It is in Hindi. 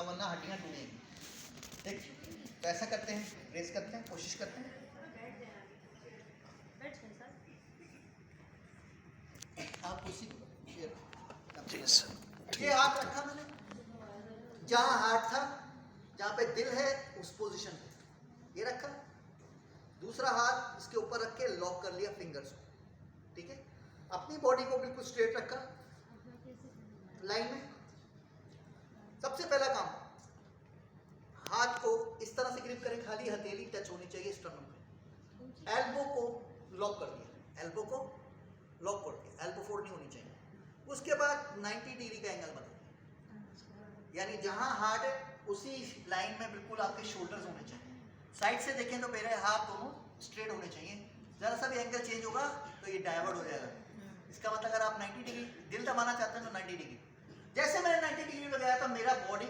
सकता, वरना हड्डियाँ टूटेंगी। ठीक, तो ऐसा करते हैं, रेस करते हैं, कोशिश करते हैं। आप कुर्सी ये हाथ रखा मैंने, जहाँ हाथ था, जहाँ पे दिल है उस पोजीशन पे ये रखा। दूसरा हाथ इसके ऊपर रख के लॉक कर लिया फिंगर्स को। ठीक है, अपनी बॉडी को बिल्कुल स्ट्रेट रखा लाइन में। सबसे पहला काम, हाथ को इस तरह से ग्रिप करें, खाली हथेली टच होनी चाहिए स्टर्नम पे। एल्बो को लॉक कर दिया, एल्बो को लॉक कर दिया, एल्बो फोल्ड नहीं होनी चाहिए। उसके बाद 90 डिग्री का एंगल बना, यानी जहां हार्ट है उसी लाइन में बिल्कुल आपके शोल्डर्स होने चाहिए। साइड से देखें तो मेरे हाथ दोनों स्ट्रेट होने चाहिए। जरा सा भी एंगल चेंज होगा तो ये डाइवर्ट हो जाएगा। इसका मतलब अगर आप 90 डिग्री दिल दबाना चाहते हैं तो 90 डिग्री, जैसे मैंने 90 डिग्री लगाया था मेरा बॉडी